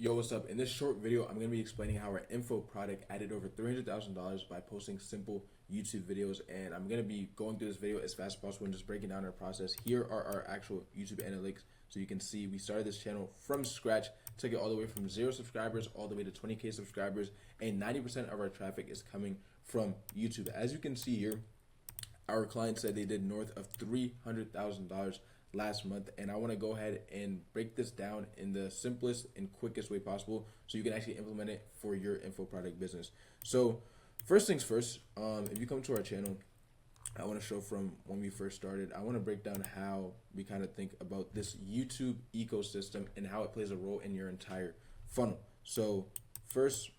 Yo, what's up? In this short video, I'm going to be explaining how our info product added over $300,000 by posting simple YouTube videos. And I'm going to be going through this video as fast as possible and just breaking down our process. Here are our actual YouTube analytics. So you can see we started this channel from scratch, took it all the way from 0 subscribers all the way to 20K subscribers. And 90% of our traffic is coming from YouTube. As you can see here, our client said they did north of $300,000 last month, and I want to go ahead and break this down in the simplest and quickest way possible so you can actually implement it for your info product business. So first things first, if you come to our channel, I want to show from when we first started. I want to break down how we kind of think about this YouTube ecosystem and how it plays a role in your entire funnel. So first,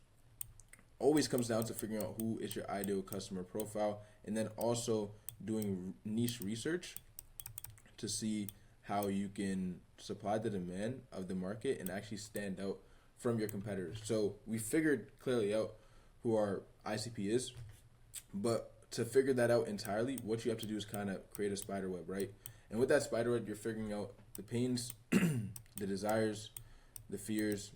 always comes down to figuring out who is your ideal customer profile, and then also doing niche research to see how you can supply the demand of the market and actually stand out from your competitors. So we figured clearly out who our ICP is, but to figure that out entirely, what you have to do is kind of create a spider web, right? And with that spider web, you're figuring out the pains, the desires, the fears,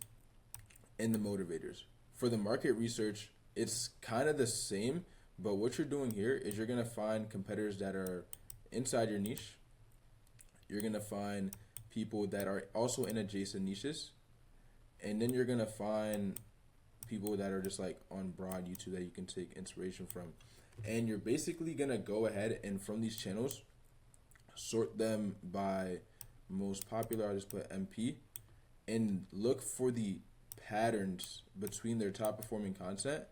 and the motivators. For the market research, it's kind of the same, but what you're doing here is you're going to find competitors that are inside your niche. You're going to find people that are also in adjacent niches. And then you're going to find people that are just like on broad YouTube that you can take inspiration from. And you're basically going to go ahead and from these channels, sort them by most popular. I'll just put MP and look for the patterns between their top performing content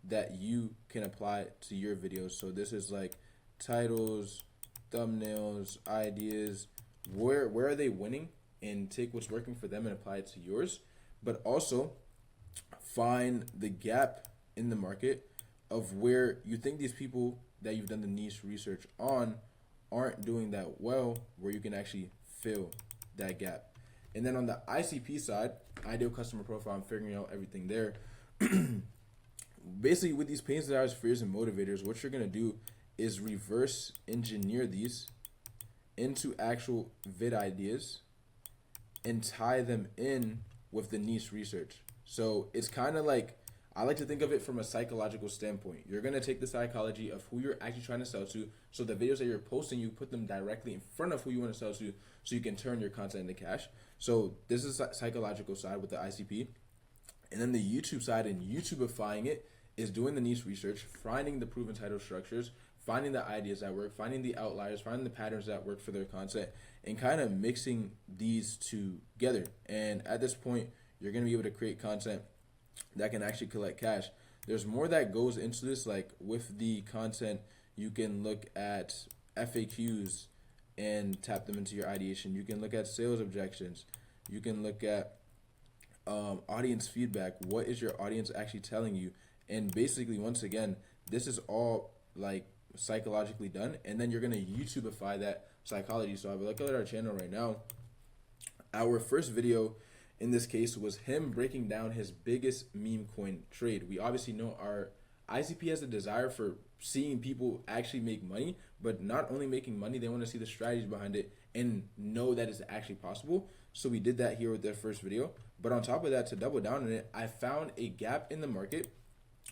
that you can apply to your videos. So this is like titles, thumbnails, ideas. Where are they winning, and take what's working for them and apply it to yours. But also find the gap in the market of where you think these people that you've done the niche research on aren't doing that well, where you can actually fill that gap. And then on the ICP side, ideal customer profile, I'm figuring out everything there. Basically with these pains, desires, fears, and motivators, what you're going to do is reverse engineer these into actual vid ideas and tie them in with the niche research. So it's kind of like, I like to think of it from a psychological standpoint. You're going to take the psychology of who you're actually trying to sell to. So the videos that you're posting, you put them directly in front of who you want to sell to so you can turn your content into cash. So this is the psychological side with the ICP. And then the YouTube side and YouTubeifying it is doing the niche research, finding the proven title structures, finding the ideas that work, finding the outliers, finding the patterns that work for their content, and kind of mixing these together. And at this point, you're going to be able to create content that can actually collect cash. There's more that goes into this. Like with the content, you can look at FAQs and tap them into your ideation. You can look at sales objections. You can look at audience feedback. What is your audience actually telling you? And basically, once again, this is all like psychologically done, and then you're going to YouTubeify that psychology. So if I look at our channel right now, our first video in this case was him breaking down his biggest meme coin trade. We obviously know our ICP has a desire for seeing people actually make money, but not only making money, they want to see the strategies behind it and know that it's actually possible. So we did that here with their first video. But on top of that, to double down on it, I found a gap in the market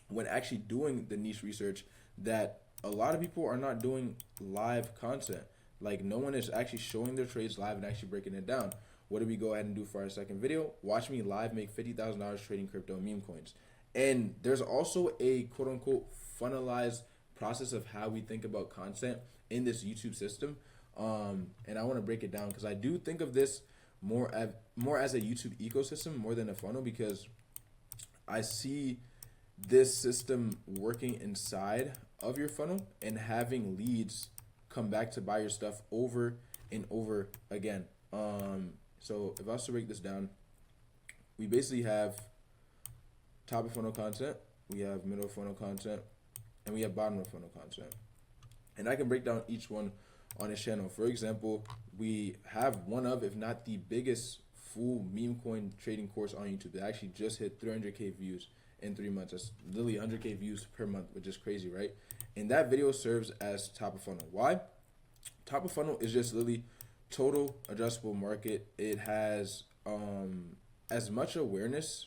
when actually doing the niche research that a lot of people are not doing live content. Like no one is actually showing their trades live and actually breaking it down. What did we go ahead and do for our second video? Watch me live make $50,000 trading crypto meme coins. And there's also a quote unquote funnelized process of how we think about content in this YouTube system. And I want to break it down because I do think of this more as a YouTube ecosystem more than a funnel, because I see this system working inside of your funnel and having leads come back to buy your stuff over and over again. So if I was to break this down, we basically have top of funnel content, we have middle of funnel content, and we have bottom of funnel content. And I can break down each one on this channel. For example, we have one of, if not the biggest full meme coin trading course on YouTube that actually just hit 300K views in 3 months. That's literally 100K views per month, which is crazy, right? And that video serves as top of funnel. Why? Top of funnel is just literally total addressable market. It has as much awareness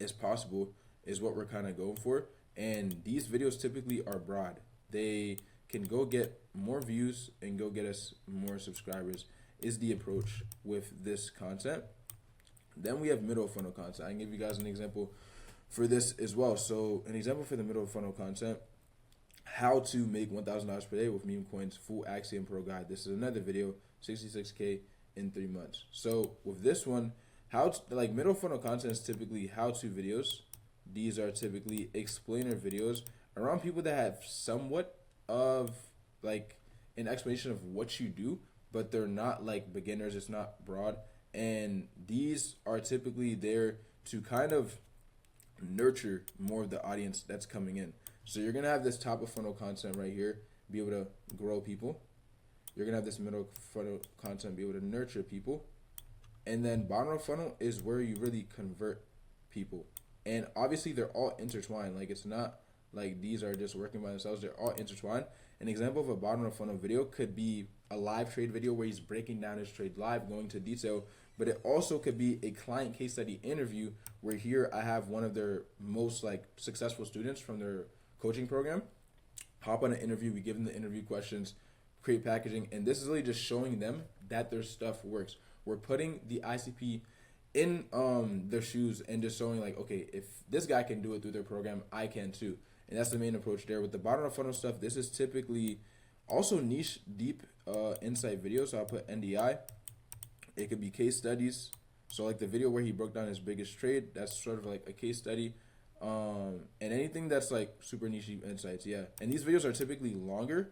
as possible is what we're kind of going for. And these videos typically are broad. They can go get more views and go get us more subscribers is the approach with this content. Then we have middle funnel content. I can give you guys an example for this as well. So an example for the middle funnel content, how to make $1,000 per day with meme coins, full Axiom Pro guide. This is another video, 66K in 3 months. So with this one, like middle funnel content is typically how-to videos. These are typically explainer videos around people that have somewhat of like an explanation of what you do, but they're not like beginners. It's not broad. And these are typically there to kind of nurture more of the audience that's coming in. So you're going to have this top of funnel content right here, be able to grow people. You're going to have this middle funnel content, be able to nurture people. And then bottom of funnel is where you really convert people. And obviously they're all intertwined. Like it's not like these are just working by themselves. They're all intertwined. An example of a bottom of funnel video could be a live trade video where he's breaking down his trade live, going to detail. But it also could be a client case study interview where here I have one of their most like successful students from their coaching program. Hop on an interview. We give them the interview questions, create packaging. And this is really just showing them that their stuff works. We're putting the ICP in their shoes and just showing like, okay, if this guy can do it through their program, I can too. And that's the main approach there. With the bottom of funnel stuff, this is typically also niche, deep insight videos. So I'll put NDI. It could be case studies. So like the video where he broke down his biggest trade, that's sort of like a case study. And anything that's like super niche insights, yeah. And these videos are typically longer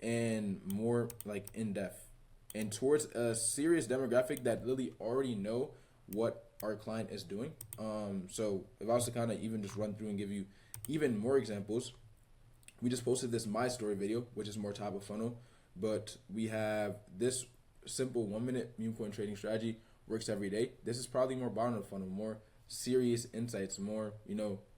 and more like in-depth and towards a serious demographic that really already know what our client is doing. So if I was to kind of even just run through and give you even more examples, we just posted this My Story video, which is more top of funnel, but we have this simple 1-minute meme coin trading strategy, works every day. This is probably more bottom of funnel, more serious insights, more,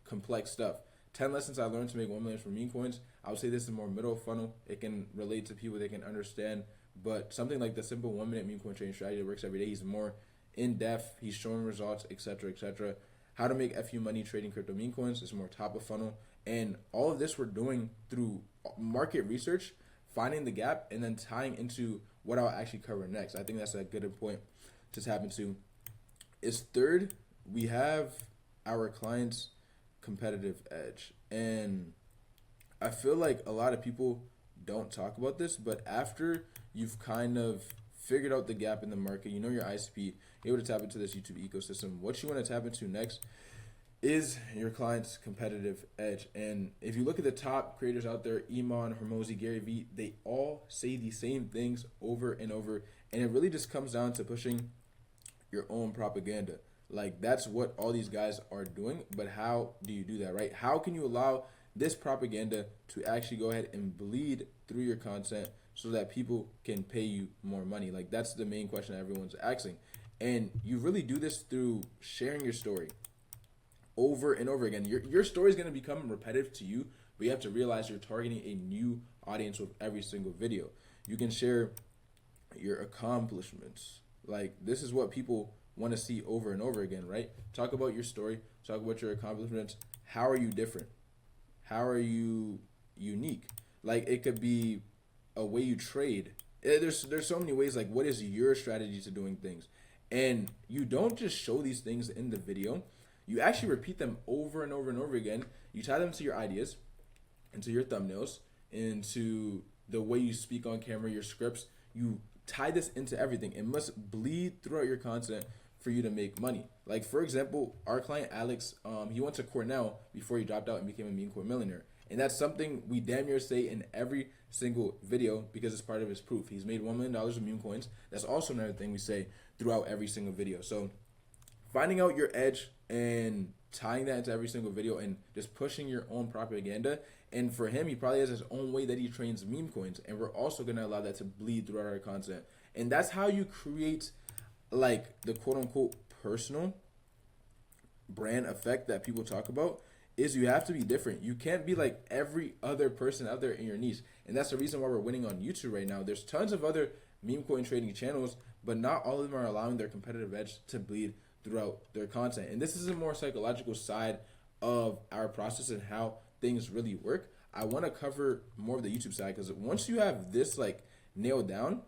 complex stuff. 10 lessons I learned to make 1 million from meme coins. I would say this is more middle of funnel. It can relate to people, they can understand, but something like the simple 1-minute meme coin trading strategy that works every day, he's more in depth, he's showing results, etc., etc. How to make FU money trading crypto meme coins is more top of funnel. And all of this we're doing through market research, finding the gap, and then tying into what I'll actually cover next. I think that's a good point to tap into. Is third, we have our clients' competitive edge. And I feel like a lot of people don't talk about this, but after you've kind of figured out the gap in the market, you know your ICP, you're able to tap into this YouTube ecosystem. What you want to tap into next is your client's competitive edge. And if you look at the top creators out there, Iman, Hormozi, Gary Vee, they all say the same things over and over. And it really just comes down to pushing your own propaganda. Like that's what all these guys are doing. But how do you do that, right? How can you allow this propaganda to actually go ahead and bleed through your content so that people can pay you more money? Like that's the main question that everyone's asking. And you really do this through sharing your story over and over again. Your story is going to become repetitive to you, but you have to realize you're targeting a new audience with every single video. You can share your accomplishments. Like this is what people want to see over and over again, right? Talk about your story, talk about your accomplishments. How are you different? How are you unique? Like it could be a way you trade. There's so many ways. Like what is your strategy to doing things? And you don't just show these things in the video. You actually repeat them over and over and over again. You tie them to your ideas, into your thumbnails, into the way you speak on camera, your scripts. You tie this into everything. It must bleed throughout your content for you to make money. Like for example, our client Alex, he went to Cornell before he dropped out and became a meme coin millionaire. And that's something we damn near say in every single video because it's part of his proof. He's made $1 million with meme coins. That's also another thing we say throughout every single video. So finding out your edge and tying that into every single video and just pushing your own propaganda. And for him, he probably has his own way that he trains meme coins. And we're also going to allow that to bleed throughout our content. And that's how you create like the quote unquote personal brand effect that people talk about. Is you have to be different. You can't be like every other person out there in your niche. And that's the reason why we're winning on YouTube right now. There's tons of other meme coin trading channels, but not all of them are allowing their competitive edge to bleed throughout their content. And this is a more psychological side of our process and how things really work. I want to cover more of the YouTube side, because once you have this like nailed down,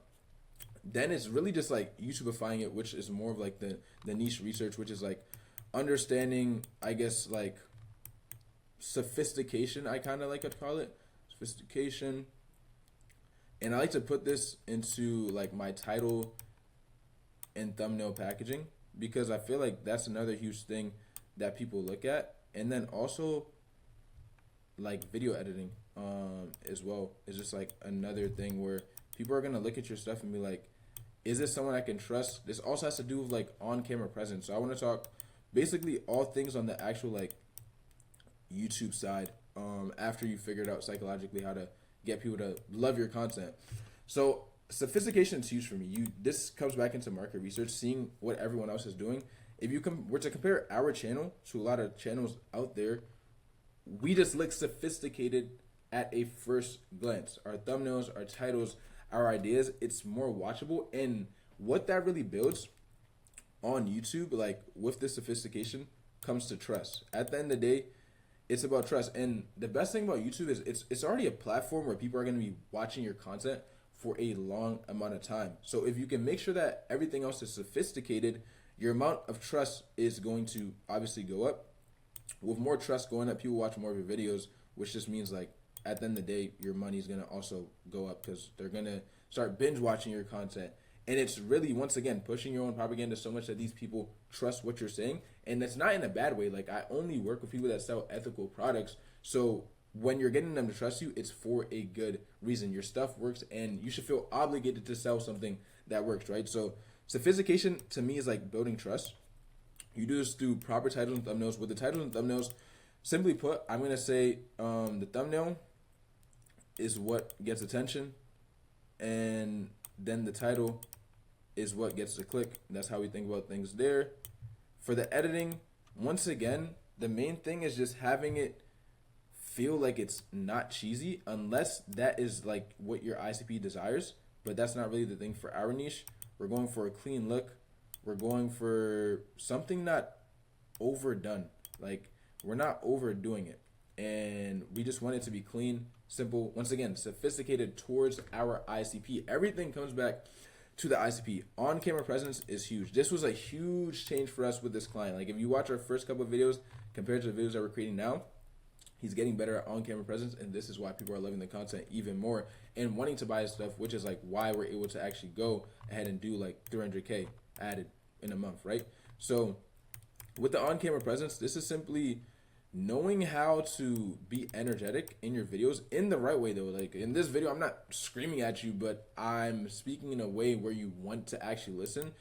then it's really just like YouTubeifying it, which is more of like the niche research, which is like understanding, I guess, like sophistication, I kind of like to call it sophistication. And I like to put this into like my title and thumbnail packaging, because I feel like that's another huge thing that people look at. And then also like video editing as well is just like another thing where people are gonna look at your stuff and be like, is this someone I can trust? This also has to do with like on-camera presence. So I want to talk basically all things on the actual like YouTube side after you figured out psychologically how to get people to love your content. So sophistication is huge for me. This comes back into market research, seeing what everyone else is doing. If you were to compare our channel to a lot of channels out there, we just look sophisticated at a first glance. Our thumbnails, our titles, our ideas, it's more watchable. And what that really builds on YouTube, like with this sophistication, comes to trust. At the end of the day, it's about trust. And the best thing about YouTube is it's already a platform where people are going to be watching your content for a long amount of time. So if you can make sure that everything else is sophisticated, your amount of trust is going to obviously go up. With more trust going up, people watch more of your videos, which just means like at the end of the day, your money is going to also go up, because they're going to start binge watching your content. And it's really, once again, pushing your own propaganda so much that these people trust what you're saying. And that's not in a bad way. Like, I only work with people that sell ethical products. So when you're getting them to trust you, it's for a good reason. Your stuff works, and you should feel obligated to sell something that works, right? So sophistication to me is like building trust. You do this through proper titles and thumbnails. With the titles and thumbnails, simply put, I'm going to say the thumbnail is what gets attention, and then the title is what gets the click. That's how we think about things there. For the editing, once again, the main thing is just having it feel like it's not cheesy, unless that is like what your ICP desires. But that's not really the thing for our niche. We're going for a clean look. We're going for something not overdone. Like, we're not overdoing it. And we just want it to be clean, simple, once again, sophisticated towards our ICP. Everything comes back to the ICP. On-camera presence is huge. This was a huge change for us with this client. Like, if you watch our first couple of videos compared to the videos that we're creating now, he's getting better at on-camera presence, and this is why people are loving the content even more and wanting to buy his stuff, which is like why we're able to actually go ahead and do like 300K added in a month, right? So with the on-camera presence, this is simply knowing how to be energetic in your videos in the right way, though. Like in this video, I'm not screaming at you, but I'm speaking in a way where you want to actually listen.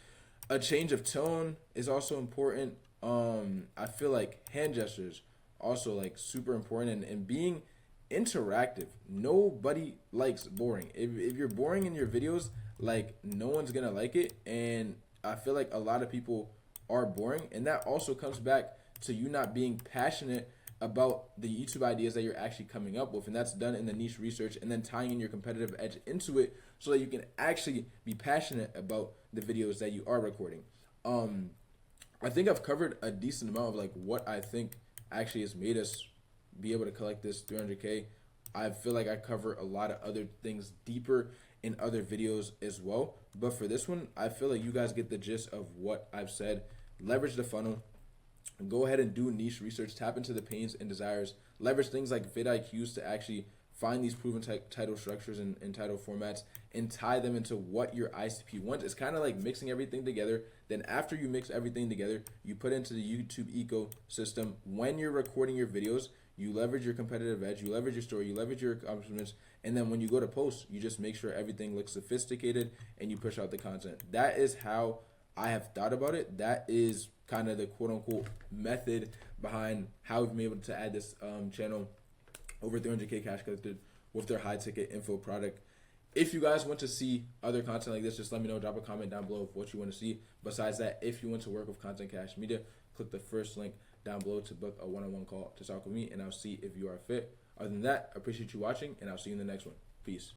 A change of tone is also important. I feel like hand gestures also like super important, and being interactive. Nobody likes boring. If you're boring in your videos, like no one's gonna like it. And I feel like a lot of people are boring, and that also comes back to you not being passionate about the YouTube ideas that you're actually coming up with. And that's done in the niche research, and then tying in your competitive edge into it so that you can actually be passionate about the videos that you are recording. I think I've covered a decent amount of like what I think actually has made us be able to collect this 300K. I feel like I cover a lot of other things deeper in other videos as well. But for this one, I feel like you guys get the gist of what I've said. Leverage the funnel. Go ahead and do niche research. Tap into the pains and desires. Leverage things like vidIQs to actually find these proven title structures and title formats and tie them into what your ICP wants. It's kind of like mixing everything together. Then after you mix everything together, you put into the YouTube ecosystem. When you're recording your videos, you leverage your competitive edge, you leverage your story, you leverage your accomplishments, and then when you go to post, you just make sure everything looks sophisticated and you push out the content. That is how I have thought about it. That is kind of the quote-unquote method behind how we've been able to add this channel over 300K cash collected with their high-ticket info product. If you guys want to see other content like this, just let me know. Drop a comment down below of what you want to see. Besides that, if you want to work with Content Cash Media, click the first link down below to book a one-on-one call to talk with me, and I'll see if you are fit. Other than that, I appreciate you watching, and I'll see you in the next one. Peace.